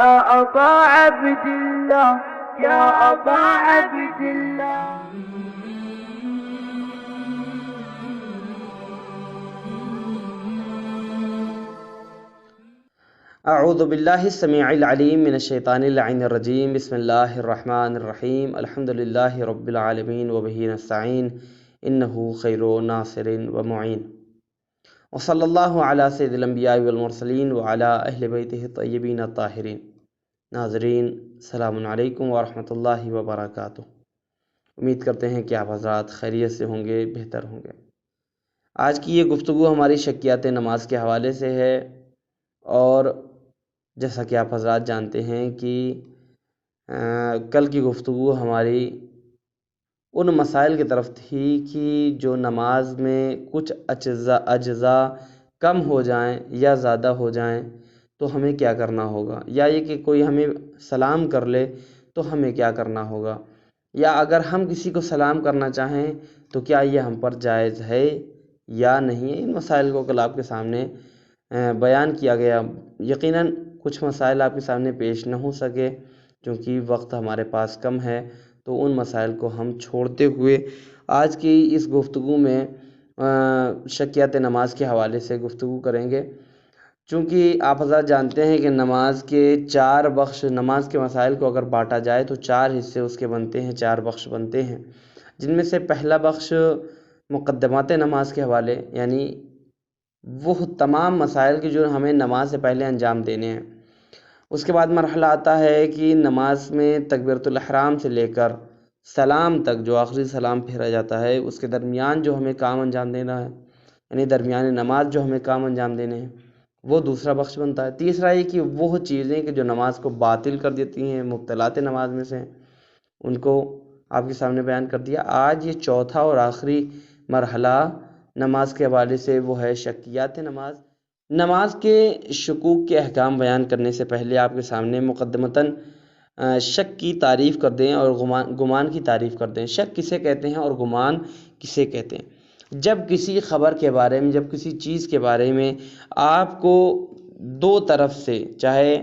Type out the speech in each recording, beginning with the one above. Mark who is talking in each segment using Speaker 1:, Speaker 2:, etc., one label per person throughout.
Speaker 1: يا أبا عبد الله يا أبا عبد الله.
Speaker 2: اعوذ باللہ السمیع العلیم من الشیطان اللعین الرجیم. بسم اللہ الرحمن الرحیم. الحمد للہ رب العالمین وبہ نستعین انہ خیر ناصر ومعین. وصلی اللہ علی سید الانبیاء والمرسلین وعلی اہل بیتہ الطیبین الطاہرین. ناظرین السلام علیکم ورحمۃ اللہ وبرکاتہ. امید کرتے ہیں کہ آپ حضرات خیریت سے ہوں گے، بہتر ہوں گے. آج کی یہ گفتگو ہماری شکیات نماز کے حوالے سے ہے، اور جیسا کہ آپ حضرات جانتے ہیں کہ کل کی گفتگو ہماری ان مسائل کی طرف تھی کہ جو نماز میں کچھ اجزاء کم ہو جائیں یا زیادہ ہو جائیں تو ہمیں کیا کرنا ہوگا، یا یہ کہ کوئی ہمیں سلام کر لے تو ہمیں کیا کرنا ہوگا، یا اگر ہم کسی کو سلام کرنا چاہیں تو کیا یہ ہم پر جائز ہے یا نہیں. ان مسائل کو کل آپ کے سامنے بیان کیا گیا. یقیناً کچھ مسائل آپ کے سامنے پیش نہ ہو سکے کیونکہ وقت ہمارے پاس کم ہے، تو ان مسائل کو ہم چھوڑتے ہوئے آج کی اس گفتگو میں شکیات نماز کے حوالے سے گفتگو کریں گے. چونکہ آپ حضرات جانتے ہیں کہ نماز کے 4 بخش، نماز کے مسائل کو اگر بانٹا جائے تو 4 حصے اس کے بنتے ہیں، 4 بخش بنتے ہیں، جن میں سے پہلا بخش مقدمات نماز کے حوالے، یعنی وہ تمام مسائل کی جو ہمیں نماز سے پہلے انجام دینے ہیں. اس کے بعد مرحلہ آتا ہے کہ نماز میں تکبیرۃ الاحرام سے لے کر سلام تک، جو آخری سلام پھیرا جاتا ہے، اس کے درمیان جو ہمیں کام انجام دینا ہے، یعنی درمیان نماز جو ہمیں کام انجام دینے ہیں، وہ دوسرا بخش بنتا ہے. تیسرا یہ کہ وہ چیزیں کہ جو نماز کو باطل کر دیتی ہیں، مبطلات نماز میں سے ہیں، ان کو آپ کے سامنے بیان کر دیا. آج یہ چوتھا اور آخری مرحلہ نماز کے حوالے سے وہ ہے شکیات نماز. نماز کے شکوک کے احکام بیان کرنے سے پہلے آپ کے سامنے مقدمتاً شک کی تعریف کر دیں اور گمان کی تعریف کر دیں. شک کسے کہتے ہیں اور گمان کسے کہتے ہیں؟ جب کسی خبر کے بارے میں، جب کسی چیز کے بارے میں آپ کو 2 طرف سے، چاہے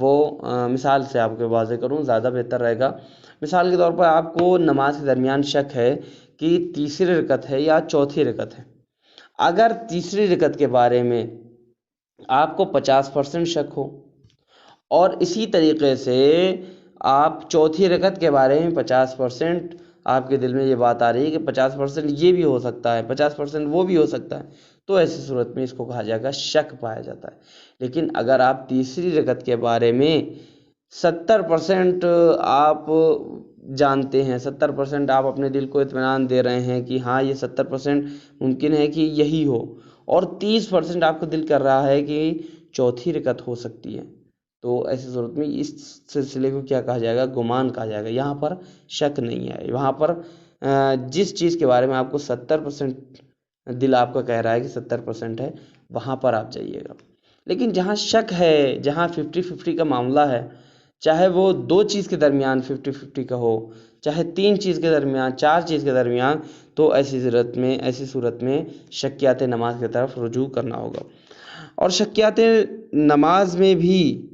Speaker 2: وہ مثال سے آپ کو واضح کروں زیادہ بہتر رہے گا. مثال کے طور پر آپ کو نماز کے درمیان شک ہے کہ تیسری رکعت ہے یا چوتھی رکعت ہے. اگر تیسری رکعت کے بارے میں آپ کو 50% شک ہو، اور اسی طریقے سے آپ چوتھی رکعت کے بارے میں 50% آپ کے دل میں یہ بات آ رہی ہے کہ 50% یہ بھی ہو سکتا ہے، 50% وہ بھی ہو سکتا ہے، تو ایسی صورت میں اس کو کہا جائے گا شک پایا جاتا ہے. لیکن اگر آپ تیسری رکعت کے بارے میں 70% آپ جانتے ہیں، 70% آپ اپنے دل کو اطمینان دے رہے ہیں کہ ہاں یہ 70% ممکن ہے کہ یہی ہو، اور 30% آپ کو دل کر رہا ہے کہ چوتھی رکعت ہو سکتی ہے، تو ایسی صورت میں اس سلسلے کو کیا کہا جائے گا؟ گمان کہا جائے گا. یہاں پر شک نہیں ہے. وہاں پر جس چیز کے بارے میں آپ کو 70% دل آپ کا کہہ رہا ہے کہ 70% ہے، وہاں پر آپ جائیے گا. لیکن جہاں شک ہے، جہاں 50-50 کا معاملہ ہے، چاہے وہ 2 چیز کے درمیان 50-50 کا ہو، چاہے 3 چیز کے درمیان، 4 چیز کے درمیان، تو ایسی صورت میں شکیات نماز کی طرف رجوع کرنا ہوگا. اور شکیات نماز میں بھی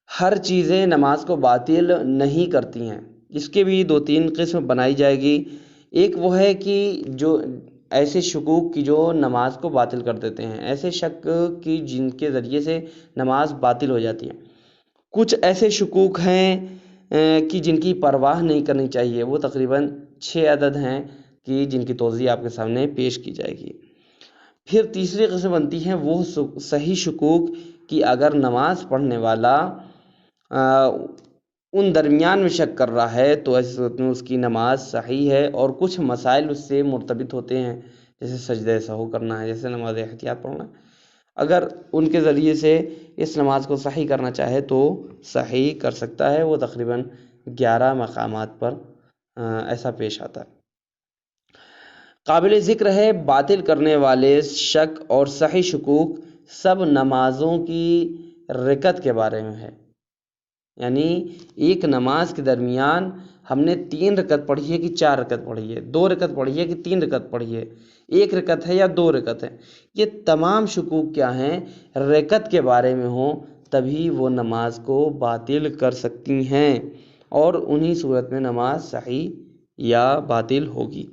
Speaker 2: ہر چیزیں نماز کو باطل نہیں کرتی ہیں. اس کے بھی 2-3 قسم بنائی جائے گی. ایک وہ ہے کہ جو ایسے شکوک کی جو نماز کو باطل کر دیتے ہیں، ایسے شک کی جن کے ذریعے سے نماز باطل ہو جاتی ہے. کچھ ایسے شکوک ہیں کہ جن کی پرواہ نہیں کرنی چاہیے. وہ تقریباً 6 عدد ہیں کہ جن کی توضیح آپ کے سامنے پیش کی جائے گی. پھر تیسری قسم بنتی ہے وہ صحیح شکوک کہ اگر نماز پڑھنے والا ان درمیان میں شک کر رہا ہے تو ایسی صورت میں اس کی نماز صحیح ہے، اور کچھ مسائل اس سے مرتبط ہوتے ہیں، جیسے سجدہ سہو کرنا ہے، جیسے نماز احتیاط پڑھنا ہے. اگر ان کے ذریعے سے اس نماز کو صحیح کرنا چاہے تو صحیح کر سکتا ہے. وہ تقریباً 11 مقامات پر ایسا پیش آتا ہے. قابل ذکر ہے باطل کرنے والے شک اور صحیح شکوک سب نمازوں کی رکعت کے بارے میں ہے. یعنی ایک نماز کے درمیان ہم نے 3 رکعت پڑھی ہے کہ 4 رکعت پڑھی ہے، 2 رکعت پڑھی ہے کہ 3 رکعت پڑھی ہے، 1 رکعت ہے یا 2 رکعت ہے، یہ تمام شکوک کیا ہیں؟ رکعت کے بارے میں ہوں، تبھی وہ نماز کو باطل کر سکتی ہیں، اور انہی صورت میں نماز صحیح یا باطل ہوگی۔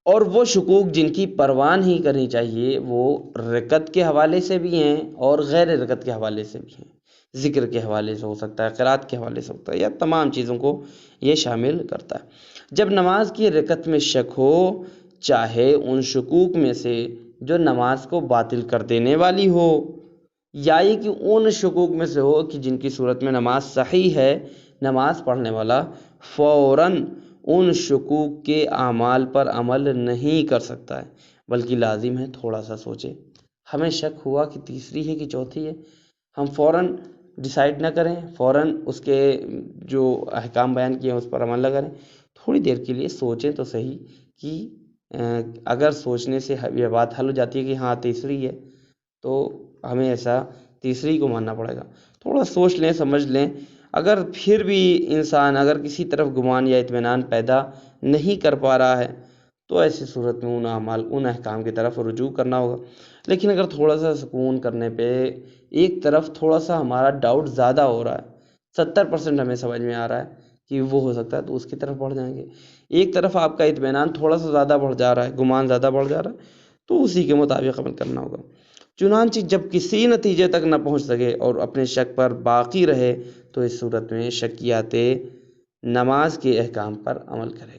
Speaker 2: اور وہ شکوک جن کی پرواہ نہیں کرنی چاہیے وہ رکعت کے حوالے سے بھی ہیں اور غیر رکعت کے حوالے سے بھی ہیں، ذکر کے حوالے سے ہو سکتا ہے، قرات کے حوالے سے ہوتا ہے، یا تمام چیزوں کو یہ شامل کرتا ہے۔ جب نماز کی رکعت میں شک ہو، چاہے ان شکوک میں سے جو نماز کو باطل کر دینے والی ہو، یا یہ کہ ان شکوک میں سے ہو کہ جن کی صورت میں نماز صحیح ہے، نماز پڑھنے والا فوراً ان شکوک کے اعمال پر عمل نہیں کر سکتا ہے، بلکہ لازم ہے تھوڑا سا سوچے۔ ہمیں شک ہوا کہ تیسری ہے کہ چوتھی ہے، ہم فوراً ڈیسائیڈ نہ کریں، فوراً اس کے جو احکام بیان کیے ہیں اس پر عمل نہ کریں، تھوڑی دیر کے لیے سوچیں تو صحیح کہ اگر سوچنے سے یہ بات حل ہو جاتی ہے کہ ہاں تیسری ہے تو ہمیں ایسا تیسری کو ماننا پڑے گا۔ تھوڑا سوچ لیں، سمجھ لیں، اگر پھر بھی انسان اگر کسی طرف گمان یا اطمینان پیدا نہیں کر پا رہا ہے تو ایسی صورت میں ان احکام کی طرف رجوع کرنا ہوگا۔ لیکن اگر تھوڑا سا سکون کرنے پہ ایک طرف تھوڑا سا ہمارا ڈاؤٹ زیادہ ہو رہا ہے، 70% ہمیں سمجھ میں آ رہا ہے کہ وہ ہو سکتا ہے، تو اس کی طرف بڑھ جائیں گے۔ ایک طرف آپ کا اطمینان تھوڑا سا زیادہ بڑھ جا رہا ہے، گمان زیادہ بڑھ جا رہا ہے، تو اسی کے مطابق عمل کرنا ہوگا۔ چنانچہ جب کسی نتیجے تک نہ پہنچ سکے اور اپنے شک پر باقی رہے تو اس صورت میں شکیات نماز کے احکام پر عمل کرے گا۔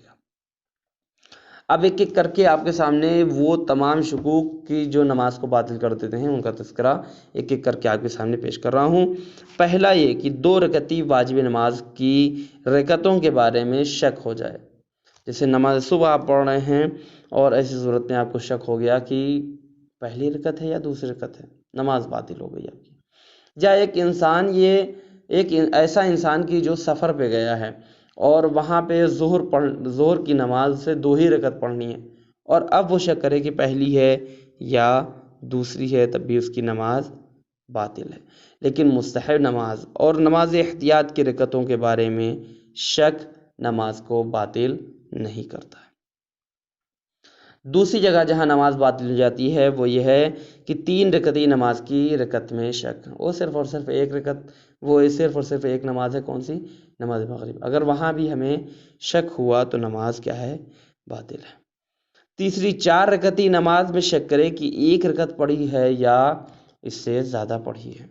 Speaker 2: اب ایک ایک کر کے آپ کے سامنے وہ تمام شکوک کی جو نماز کو باطل کر دیتے ہیں ان کا تذکرہ ایک ایک کر کے آپ کے سامنے پیش کر رہا ہوں۔ پہلا یہ کہ 2 رکعتی واجب نماز کی رکعتوں کے بارے میں شک ہو جائے۔ جیسے نماز صبح آپ پڑھ رہے ہیں اور ایسی صورت میں آپ کو شک ہو گیا کہ پہلی رکعت ہے یا دوسری رکعت ہے، نماز باطل ہو گئی آپ کی۔ یا ایک ایسا انسان کی جو سفر پہ گیا ہے اور وہاں پہ ظہر کی نماز سے 2 ہی رکعت پڑھنی ہے، اور اب وہ شک کرے کہ پہلی ہے یا دوسری ہے، تب بھی اس کی نماز باطل ہے۔ لیکن مستحب نماز اور نماز احتیاط کی رکعتوں کے بارے میں شک نماز کو باطل نہیں کرتا ہے۔ دوسری جگہ جہاں نماز باطل ہو جاتی ہے وہ یہ ہے کہ 3 رکعتی نماز کی رکعت میں شک، وہ صرف اور صرف ایک رکعت، وہ صرف اور صرف ایک نماز ہے، کون سی؟ نماز مغرب۔ اگر وہاں بھی ہمیں شک ہوا تو نماز کیا ہے؟ باطل ہے۔ تیسری 4 رکعتی نماز میں شک کرے کہ ایک رکعت پڑھی ہے یا اس سے زیادہ پڑھی ہے۔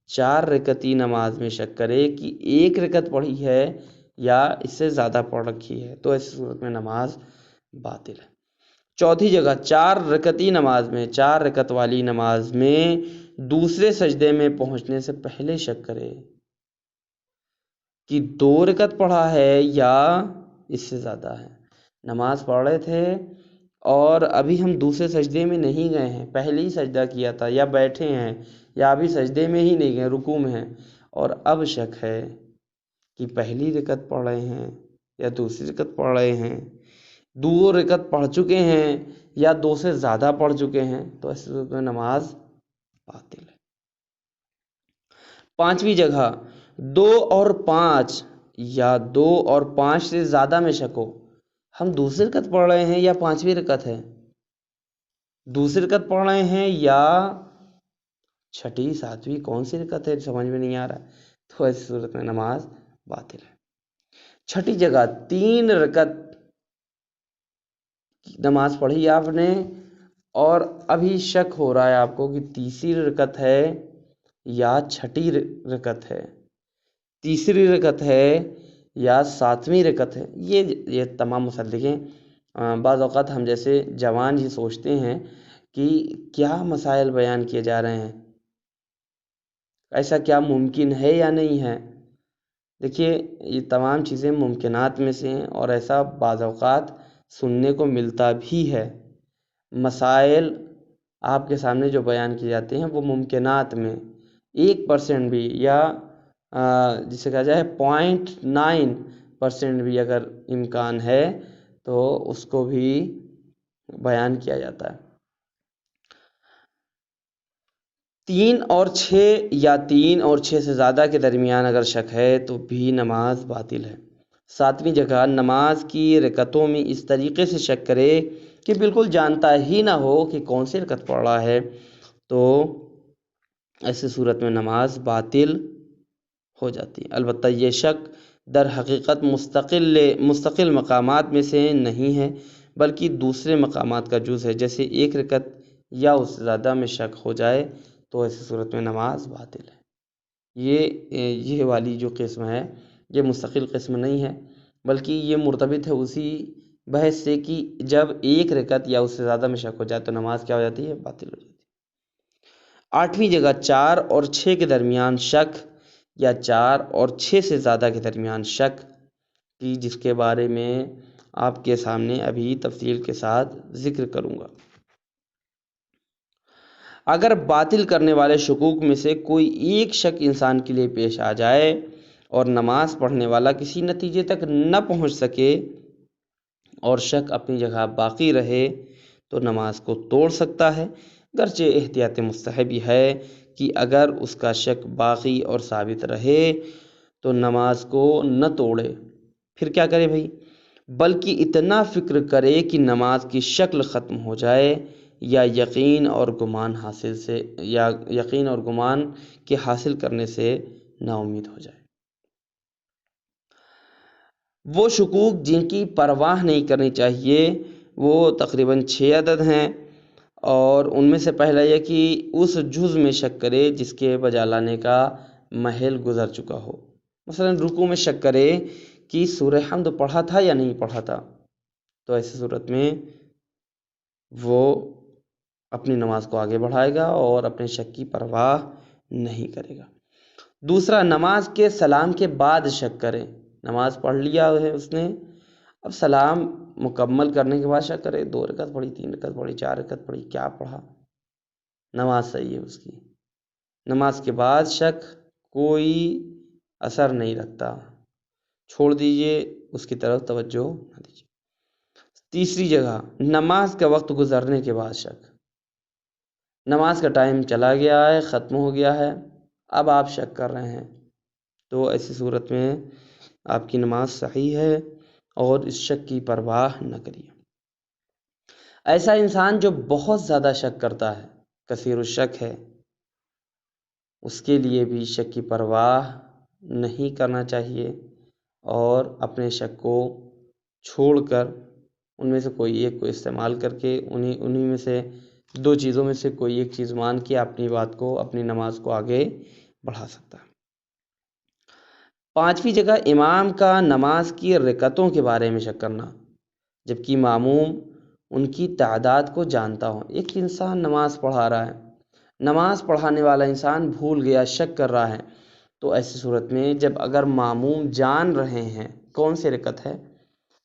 Speaker 2: 4 رکعتی نماز میں شک کرے کہ ایک رکعت پڑھی ہے یا اس سے زیادہ پڑھ رکھی ہے، تو ایسی صورت میں نماز باطل ہے۔ چوتھی جگہ 4 رکعتی نماز میں 4 رکعت والی نماز میں دوسرے سجدے میں پہنچنے سے پہلے شک کرے کہ 2 رکعت پڑھا ہے یا اس سے زیادہ ہے۔ نماز پڑھ رہے تھے اور ابھی ہم دوسرے سجدے میں نہیں گئے ہیں، پہلے ہی سجدہ کیا تھا، یا بیٹھے ہیں یا ابھی سجدے میں ہی نہیں گئے، رکوع میں ہیں، اور اب شک ہے کہ پہلی رکعت پڑھ رہے ہیں یا دوسری رکعت پڑھ رہے ہیں، 2 رکعت پڑھ چکے ہیں یا 2 سے زیادہ پڑھ چکے ہیں، تو اس صورت میں نماز باطل ہے۔ 5ویں جگہ 2 اور 5 یا 2 اور 5 سے زیادہ میں شک ہو، ہم دوسری رکعت پڑھ رہے ہیں یا 5ویں رکعت ہے، دوسری رکعت پڑھ رہے ہیں یا 6، 7ویں، کون سی رکعت ہے سمجھ میں نہیں آ رہا، تو ایسی صورت میں نماز باطل ہے۔ 6ٹھی جگہ 3 رکعت نماز پڑھی آپ نے اور ابھی شک ہو رہا ہے آپ کو کہ تیسری رکعت ہے یا 6ٹھی رکعت ہے، تیسری رکعت ہے یا 7ویں رکعت ہے۔ یہ تمام مسائل دیکھیں، بعض اوقات ہم جیسے جوان یہ سوچتے ہیں کہ کیا مسائل بیان کیے جا رہے ہیں، ایسا کیا ممکن ہے یا نہیں ہے۔ دیکھیے یہ تمام چیزیں ممکنات میں سے ہیں، اور ایسا بعض اوقات سننے کو ملتا بھی ہے۔ مسائل آپ کے سامنے جو بیان کیے جاتے ہیں وہ ممکنات میں 1% بھی یا جسے کہا جائے 0.9% بھی اگر امکان ہے تو اس کو بھی بیان کیا جاتا ہے۔ 3 اور 6 یا 3 اور 6 سے زیادہ کے درمیان اگر شک ہے تو بھی نماز باطل ہے۔ 7ویں جگہ نماز کی رکعتوں میں اس طریقے سے شک کرے کہ بالکل جانتا ہی نہ ہو کہ کون سی رکعت پڑھ رہا ہے، تو ایسی صورت میں نماز باطل ہو جاتی ہے۔ البتہ یہ شک در حقیقت مستقل مقامات میں سے نہیں ہے، بلکہ دوسرے مقامات کا جز ہے۔ جیسے ایک رکعت یا اس سے زیادہ میں شک ہو جائے تو ایسی صورت میں نماز باطل ہے۔ یہ والی جو قسم ہے یہ مستقل قسم نہیں ہے، بلکہ یہ مرتبط ہے اسی بحث سے کہ جب ایک رکعت یا اس سے زیادہ میں شک ہو جائے تو نماز کیا ہو جاتی ہے؟ باطل ہو جاتی ہے۔ 8ویں جگہ 4 اور 6 کے درمیان شک یا 4 اور 6 سے زیادہ کے درمیان شک کی، جس کے بارے میں آپ کے سامنے ابھی تفصیل کے ساتھ ذکر کروں گا۔ اگر باطل کرنے والے شکوک میں سے کوئی ایک شک انسان کے لیے پیش آ جائے اور نماز پڑھنے والا کسی نتیجے تک نہ پہنچ سکے اور شک اپنی جگہ باقی رہے تو نماز کو توڑ سکتا ہے، گرچہ احتیاط مستحب یہ ہے کہ اگر اس کا شک باقی اور ثابت رہے تو نماز کو نہ توڑے۔ پھر کیا کرے بھائی؟ بلکہ اتنا فکر کرے کہ نماز کی شکل ختم ہو جائے یا یقین اور گمان کے حاصل کرنے سے نا امید ہو جائے۔ وہ شکوک جن کی پرواہ نہیں کرنی چاہیے وہ تقریباً 6 عدد ہیں، اور ان میں سے پہلا یہ کہ اس جز میں شک کرے جس کے بجا لانے کا محل گزر چکا ہو۔ مثلا رکوع میں شک کرے کہ سورہ حمد پڑھا تھا یا نہیں پڑھا تھا، تو ایسی صورت میں وہ اپنی نماز کو آگے بڑھائے گا اور اپنے شک کی پرواہ نہیں کرے گا۔ دوسرا، نماز کے سلام کے بعد شک کرے۔ نماز پڑھ لیا ہے اس نے، اب سلام مکمل کرنے کے بعد شک کرے 2 رکعت پڑھی، 3 رکعت پڑھی، 4 رکعت پڑھی، کیا پڑھا؟ نماز صحیح ہے اس کی۔ نماز کے بعد شک کوئی اثر نہیں رکھتا، چھوڑ دیجئے، اس کی طرف توجہ نہ دیجیے۔ تیسری جگہ، نماز کا وقت گزرنے کے بعد شک۔ نماز کا ٹائم چلا گیا ہے، ختم ہو گیا ہے، اب آپ شک کر رہے ہیں، تو ایسی صورت میں آپ کی نماز صحیح ہے اور اس شک کی پرواہ نہ کریے۔ ایسا انسان جو بہت زیادہ شک کرتا ہے، کثیر الشک ہے، اس کے لیے بھی شک کی پرواہ نہیں کرنا چاہیے اور اپنے شک کو چھوڑ کر ان میں سے کوئی ایک کو استعمال کر کے انہی میں سے 2 چیزوں میں سے کوئی ایک چیز مان کے اپنی بات کو، اپنی نماز کو آگے بڑھا سکتا ہے۔ 5ویں جگہ، امام کا نماز کی رکعتوں کے بارے میں شک کرنا، جبکہ ماموم ان کی تعداد کو جانتا ہو۔ ایک انسان نماز پڑھا رہا ہے، نماز پڑھانے والا انسان بھول گیا، شک کر رہا ہے، تو ایسی صورت میں جب اگر ماموم جان رہے ہیں کون سی رکعت ہے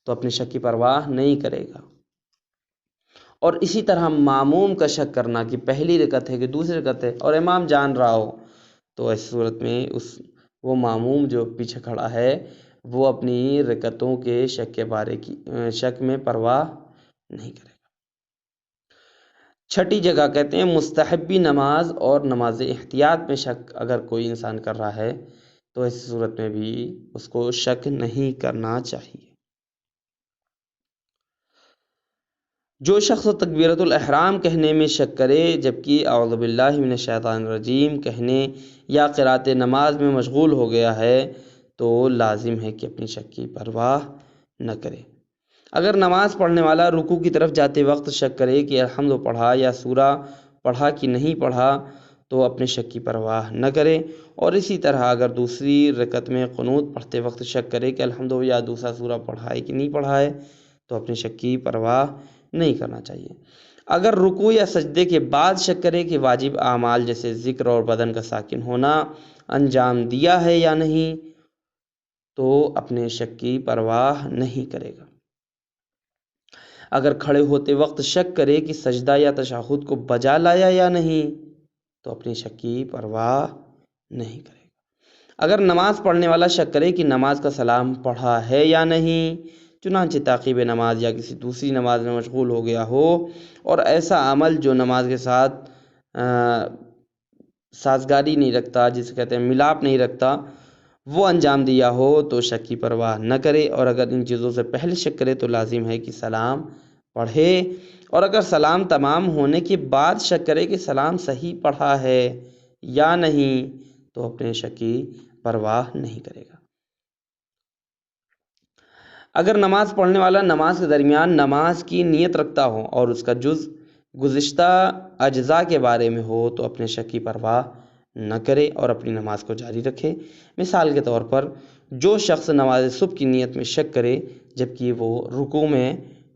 Speaker 2: تو اپنے شک کی پرواہ نہیں کرے گا۔ اور اسی طرح ماموم کا شک کرنا کہ پہلی رکعت ہے کہ دوسری رکعت ہے اور امام جان رہا ہو، تو ایسی صورت میں وہ ماموم جو پیچھے کھڑا ہے وہ اپنی رکعتوں کے شک میں پرواہ نہیں کرے گا۔ 6ٹھی جگہ کہتے ہیں مستحبی نماز اور نماز احتیاط میں شک اگر کوئی انسان کر رہا ہے تو ایسی صورت میں بھی اس کو شک نہیں کرنا چاہیے۔ جو شخص تکبیرۃ الاحرام کہنے میں شک کرے جبکہ اعوذ باللہ من الشیطان الرجیم کہنے یا قراءت نماز میں مشغول ہو گیا ہے تو لازم ہے کہ اپنی شک کی پرواہ نہ کرے۔ اگر نماز پڑھنے والا رکوع کی طرف جاتے وقت شک کرے کہ الحمد پڑھا یا سورہ پڑھا کہ نہیں پڑھا تو اپنے شک کی پرواہ نہ کرے، اور اسی طرح اگر دوسری رکعت میں قنوت پڑھتے وقت شک کرے کہ الحمد یا دوسرا سورہ پڑھا ہے کہ نہیں پڑھا ہے تو اپنے شک کی پرواہ نہیں کرنا چاہیے۔ اگر رکوع یا سجدے کے بعد شک کرے کہ واجب اعمال جیسے ذکر اور بدن کا ساکن ہونا انجام دیا ہے یا نہیں تو اپنے شک کی پرواہ نہیں کرے گا۔ اگر کھڑے ہوتے وقت شک کرے کہ سجدہ یا تشہد کو بجا لایا یا نہیں تو اپنی شک کی پرواہ نہیں کرے گا۔ اگر نماز پڑھنے والا شک کرے کہ نماز کا سلام پڑھا ہے یا نہیں، چنانچہ تعقیب نماز یا کسی دوسری نماز میں مشغول ہو گیا ہو اور ایسا عمل جو نماز کے ساتھ سازگاری نہیں رکھتا، جسے کہتے ہیں ملاپ نہیں رکھتا، وہ انجام دیا ہو تو شک کی پرواہ نہ کرے، اور اگر ان چیزوں سے پہلے شک کرے تو لازم ہے کہ سلام پڑھے، اور اگر سلام تمام ہونے کے بعد شک کرے کہ سلام صحیح پڑھا ہے یا نہیں تو اپنے شک کی پرواہ نہیں کرے گا۔ اگر نماز پڑھنے والا نماز کے درمیان نماز کی نیت رکھتا ہو اور اس کا جز گزشتہ اجزاء کے بارے میں ہو تو اپنے شک کی پرواہ نہ کرے اور اپنی نماز کو جاری رکھے۔ مثال کے طور پر جو شخص نماز صبح کی نیت میں شک کرے جبکہ وہ رکوع میں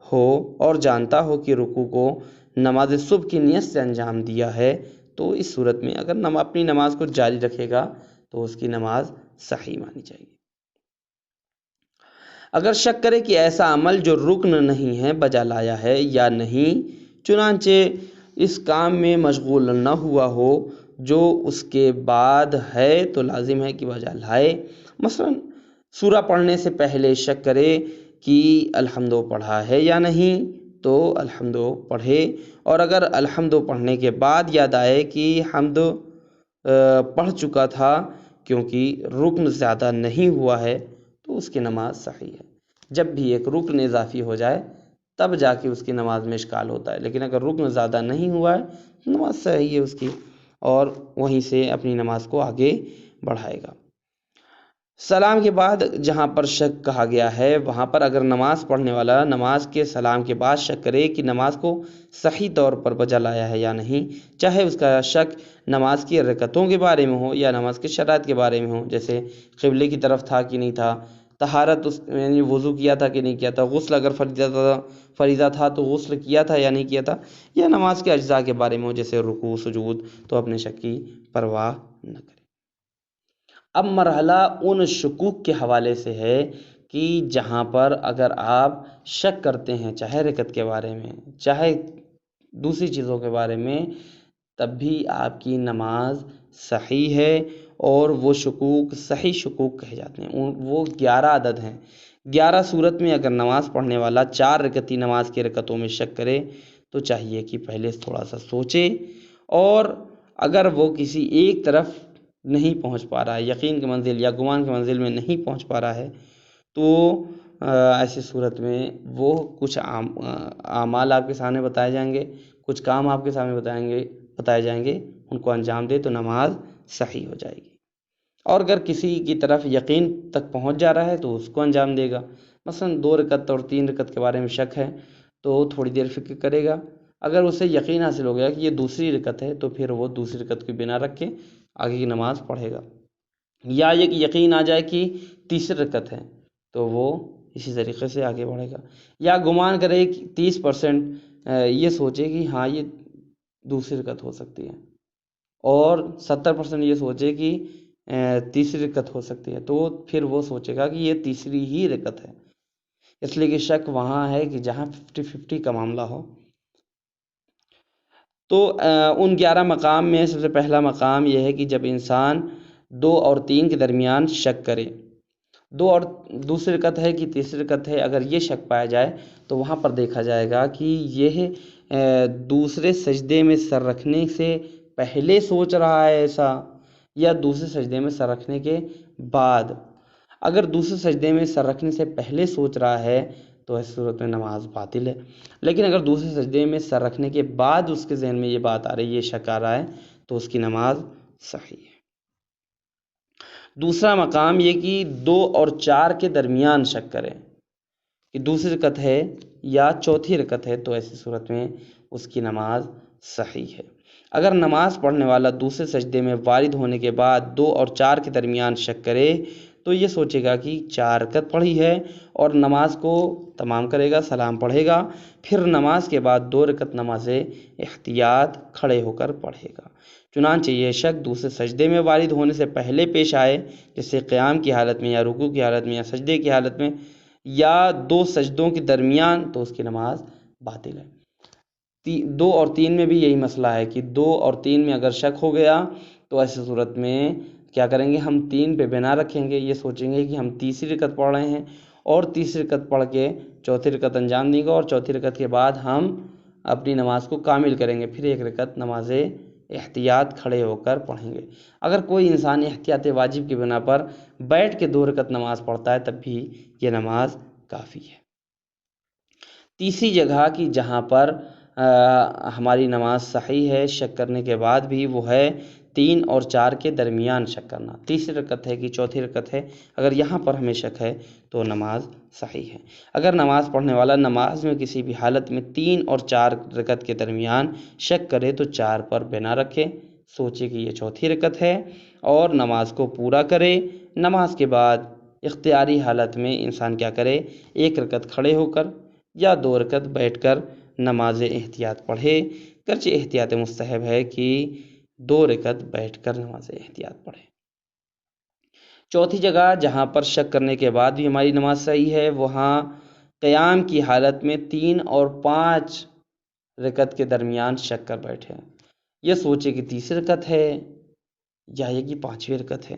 Speaker 2: ہو اور جانتا ہو کہ رکوع کو نماز صبح کی نیت سے انجام دیا ہے تو اس صورت میں اگر اپنی نماز کو جاری رکھے گا تو اس کی نماز صحیح مانی جائے گی۔ اگر شک کرے کہ ایسا عمل جو رکن نہیں ہے بجا لایا ہے یا نہیں، چنانچہ اس کام میں مشغول نہ ہوا ہو جو اس کے بعد ہے تو لازم ہے کہ بجا لائے۔ مثلا سورہ پڑھنے سے پہلے شک کرے کہ الحمد پڑھا ہے یا نہیں تو الحمد پڑھے، اور اگر الحمد پڑھنے کے بعد یاد آئے کہ حمد پڑھ چکا تھا کیونکہ رکن زیادہ نہیں ہوا ہے تو اس کی نماز صحیح ہے۔ جب بھی ایک رکن اضافی ہو جائے تب جا کے اس کی نماز میں اشکال ہوتا ہے، لیکن اگر رکن زیادہ نہیں ہوا ہے تو نماز صحیح ہے اس کی، اور وہیں سے اپنی نماز کو آگے بڑھائے گا۔ سلام کے بعد جہاں پر شک کہا گیا ہے وہاں پر اگر نماز پڑھنے والا نماز کے سلام کے بعد شک کرے کہ نماز کو صحیح طور پر بجا لایا ہے یا نہیں، چاہے اس کا شک نماز کی رکعتوں کے بارے میں ہو یا نماز کے شرائط کے بارے میں ہو، جیسے قبلے کی طرف تھا کہ نہیں تھا، طہارت یعنی وضو کیا تھا کہ نہیں کیا تھا، غسل اگر فریضہ تھا تو غسل کیا تھا یا نہیں کیا تھا، یا نماز کے اجزاء کے بارے میں ہو جیسے رکوع سجود، تو اپنے شک کی پرواہ نہ کرے۔ اب مرحلہ ان شکوک کے حوالے سے ہے کہ جہاں پر اگر آپ شک کرتے ہیں چاہے رکعت کے بارے میں چاہے دوسری چیزوں کے بارے میں، تب بھی آپ کی نماز صحیح ہے، اور وہ شکوک صحیح شکوک کہے جاتے ہیں۔ وہ 11 عدد ہیں۔ 11 صورت میں اگر نماز پڑھنے والا 4 رکعتی نماز کی رکعتوں میں شک کرے تو چاہیے کہ پہلے تھوڑا سا سوچے، اور اگر وہ کسی ایک طرف نہیں پہنچ پا رہا ہے، یقین کی منزل یا گمان کی منزل میں نہیں پہنچ پا رہا ہے، تو ایسی صورت میں وہ کچھ اعمال آپ کے سامنے بتائے جائیں گے، کچھ کام آپ کے سامنے بتائے جائیں گے، ان کو انجام دے تو نماز صحیح ہو جائے گی۔ اور اگر کسی کی طرف یقین تک پہنچ جا رہا ہے تو اس کو انجام دے گا۔ مثلا 2 رکعت اور 3 رکعت کے بارے میں شک ہے تو تھوڑی دیر فکر کرے گا، اگر اسے یقین حاصل ہو گیا کہ یہ دوسری رکعت ہے تو پھر وہ دوسری رکعت کی بنا رکھ کے آگے کی نماز پڑھے گا، یا یہ کہ یقین آ جائے کہ تیسری رکعت ہے تو وہ اسی طریقے سے آگے بڑھے گا، یا گمان کرے کہ 30% یہ سوچے کہ ہاں یہ دوسری رکعت ہو سکتی ہے، اور 70% یہ سوچے کہ تیسری رکعت ہو سکتی ہے، تو پھر وہ سوچے گا کہ یہ تیسری ہی رکعت ہے، اس لیے کہ شک وہاں ہے کہ جہاں 50-50 کا معاملہ ہو۔ تو ان 11 مقام میں سب سے پہلا مقام یہ ہے کہ جب انسان 2 اور 3 کے درمیان شک کرے، 2 اور دوسری رکعت ہے کہ تیسری رکعت ہے، اگر یہ شک پایا جائے تو وہاں پر دیکھا جائے گا کہ یہ دوسرے سجدے میں سر رکھنے سے پہلے سوچ رہا ہے ایسا یا دوسرے سجدے میں سر رکھنے کے بعد۔ اگر دوسرے سجدے میں سر رکھنے سے پہلے سوچ رہا ہے تو اس صورت میں نماز باطل ہے، لیکن اگر دوسرے سجدے میں سر رکھنے کے بعد اس کے ذہن میں یہ بات آ رہی ہے، یہ شک آ رہا ہے، تو اس کی نماز صحیح ہے۔ دوسرا مقام یہ کہ 2 اور 4 کے درمیان شک کرے کہ دوسری رکعت ہے یا چوتھی رکعت ہے، تو ایسی صورت میں اس کی نماز صحیح ہے۔ اگر نماز پڑھنے والا دوسرے سجدے میں وارد ہونے کے بعد 2 اور 4 کے درمیان شک کرے تو یہ سوچے گا کہ 4 رکعت پڑھی ہے اور نماز کو تمام کرے گا، سلام پڑھے گا، پھر نماز کے بعد 2 رکعت نماز احتیاط کھڑے ہو کر پڑھے گا۔ چنانچہ یہ شک دوسرے سجدے میں وارد ہونے سے پہلے پیش آئے، جیسے قیام کی حالت میں یا رکوع کی حالت میں یا سجدے کی حالت میں یا 2 سجدوں کے درمیان، تو اس کی نماز باطل ہے۔ 2 اور 3 میں بھی یہی مسئلہ ہے کہ 2 اور 3 میں اگر شک ہو گیا تو ایسی صورت میں کیا کریں گے، ہم 3 پہ بنا رکھیں گے، یہ سوچیں گے کہ ہم تیسری رکعت پڑھ رہے ہیں اور تیسری رکعت پڑھ کے چوتھی رکعت انجام دیں گے، اور چوتھی رکعت کے بعد ہم اپنی نماز کو کامل کریں گے، پھر 1 رکعت نماز احتیاط کھڑے ہو کر پڑھیں گے۔ اگر کوئی انسان احتیاط واجب کی بنا پر بیٹھ کے 2 رکعت نماز پڑھتا ہے تب بھی یہ نماز کافی ہے۔ تیسری جگہ کی جہاں پر ہماری نماز صحیح ہے شک کرنے کے بعد بھی، وہ ہے 3 اور 4 کے درمیان شک کرنا، تیسری رکعت ہے کہ چوتھی رکعت ہے، اگر یہاں پر ہمیں شک ہے تو نماز صحیح ہے۔ اگر نماز پڑھنے والا نماز میں کسی بھی حالت میں 3 اور 4 رکعت کے درمیان شک کرے تو 4 پر بنا رکھے، سوچے کہ یہ چوتھی رکعت ہے اور نماز کو پورا کرے۔ نماز کے بعد اختیاری حالت میں انسان کیا کرے، 1 رکعت کھڑے ہو کر یا 2 رکعت بیٹھ کر نماز احتیاط پڑھے، گرچہ احتیاط مستحب ہے کہ 2 رکعت بیٹھ کر نماز احتیاط پڑھے۔ چوتھی جگہ جہاں پر شک کرنے کے بعد بھی ہماری نماز صحیح ہے، وہاں قیام کی حالت میں 3 اور 5 رکعت کے درمیان شک کر بیٹھے، یہ سوچے کہ تیسری رکعت ہے یا یہ کہ 5ویں رکعت ہے۔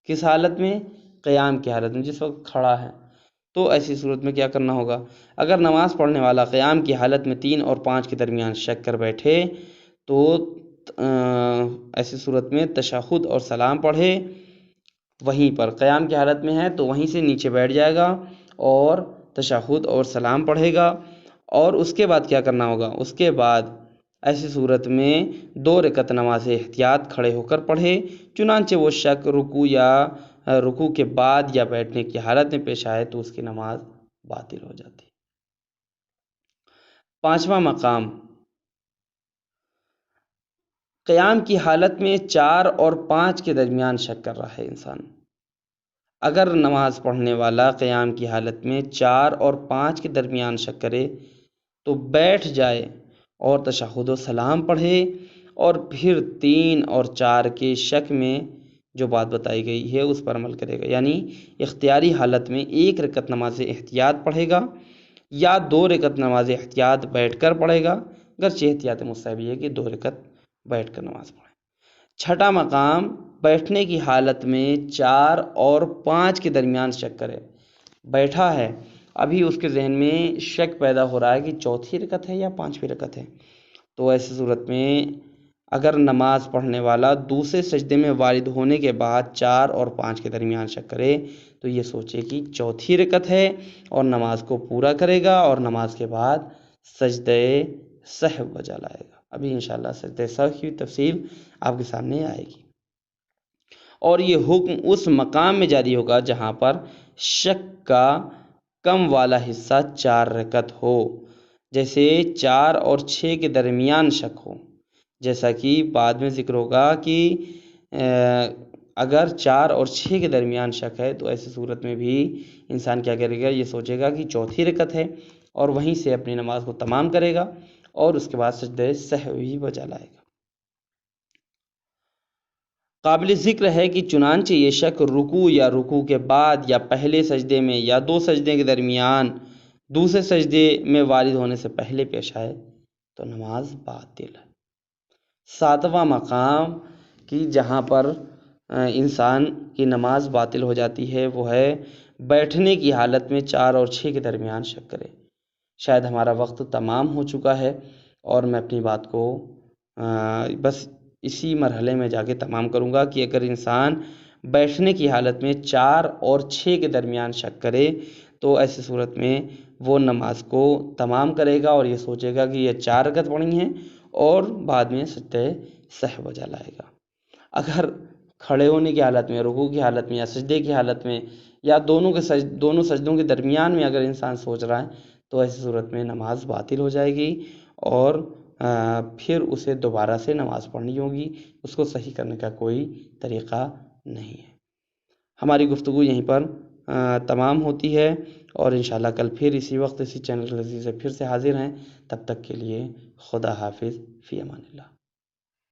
Speaker 2: کس حالت میں؟ قیام کی حالت میں، جس وقت کھڑا ہے۔ تو ایسی صورت میں کیا کرنا ہوگا؟ اگر نماز پڑھنے والا قیام کی حالت میں 3 اور 5 کے درمیان شک کر بیٹھے تو ایسی صورت میں تشہد اور سلام پڑھے، وہیں پر قیام کی حالت میں ہے تو وہیں سے نیچے بیٹھ جائے گا اور تشہد اور سلام پڑھے گا، اور اس کے بعد کیا کرنا ہوگا؟ اس کے بعد ایسی صورت میں 2 رکعت نماز احتیاط کھڑے ہو کر پڑھے، چنانچہ وہ شک رکوع کے بعد یا بیٹھنے کی حالت میں پیش آئے تو اس کی نماز باطل ہو جاتی۔ 5واں مقام، قیام کی حالت میں 4 اور 5 کے درمیان شک کر رہا ہے انسان۔ اگر نماز پڑھنے والا قیام کی حالت میں 4 اور 5 کے درمیان شک کرے تو بیٹھ جائے اور تشہد و سلام پڑھے، اور پھر 3 اور 4 کے شک میں جو بات بتائی گئی ہے اس پر عمل کرے گا، یعنی اختیاری حالت میں 1 رکعت نماز احتیاط پڑھے گا یا 2 رکعت نماز احتیاط بیٹھ کر پڑھے گا، گرچہ احتیاط مستحب ہے کہ 2 رکعت بیٹھ کر نماز پڑھے۔ 6واں مقام، بیٹھنے کی حالت میں 4 اور 5 کے درمیان شک کرے، بیٹھا ہے، ابھی اس کے ذہن میں شک پیدا ہو رہا ہے کہ چوتھی رکعت ہے یا 5ویں رکعت ہے، تو ایسی صورت میں اگر نماز پڑھنے والا دوسرے سجدے میں وارد ہونے کے بعد 4 اور 5 کے درمیان شک کرے تو یہ سوچے کہ چوتھی رکعت ہے اور نماز کو پورا کرے گا، اور نماز کے بعد سجدہ سہو بجا لائے گا۔ ابھی انشاءاللہ سجدہ سہو کی تفصیل آپ کے سامنے آئے گی، اور یہ حکم اس مقام میں جاری ہوگا جہاں پر شک کا کم والا حصہ 4 رکعت ہو، جیسے 4 اور 6 کے درمیان شک ہو، جیسا کہ بعد میں ذکر ہوگا کہ اگر 4 اور 6 کے درمیان شک ہے تو ایسی صورت میں بھی انسان کیا کرے گا، یہ سوچے گا کہ چوتھی رکعت ہے اور وہیں سے اپنی نماز کو تمام کرے گا اور اس کے بعد سجدہ سہو ہی بجا لائے گا۔ قابل ذکر ہے کہ چنانچہ یہ شک رکوع یا رکوع کے بعد یا پہلے سجدے میں یا 2 سجدے کے درمیان دوسرے سجدے میں وارد ہونے سے پہلے پیش آئے تو نماز باطل ہے۔ 7واں مقام کہ جہاں پر انسان کی نماز باطل ہو جاتی ہے وہ ہے بیٹھنے کی حالت میں 4 اور 6 کے درمیان شک کرے۔ شاید ہمارا وقت تمام ہو چکا ہے اور میں اپنی بات کو بس اسی مرحلے میں جا کے تمام کروں گا کہ اگر انسان بیٹھنے کی حالت میں 4 اور 6 کے درمیان شک کرے تو ایسی صورت میں وہ نماز کو تمام کرے گا اور یہ سوچے گا کہ یہ 4 رکعت پڑھی ہیں اور بعد میں سجدہ سہو بجا لائے گا۔ اگر کھڑے ہونے کی حالت میں، رکوع کی حالت میں یا سجدے کی حالت میں یا دونوں سجدوں کے درمیان میں اگر انسان سوچ رہا ہے تو ایسی صورت میں نماز باطل ہو جائے گی اور پھر اسے دوبارہ سے نماز پڑھنی ہوگی، اس کو صحیح کرنے کا کوئی طریقہ نہیں ہے۔ ہماری گفتگو یہیں پر تمام ہوتی ہے اور انشاءاللہ کل پھر اسی وقت اسی چینل کے ذریعے سے پھر سے حاضر ہیں، تب تک کے لیے خدا حافظ، فی امان اللہ۔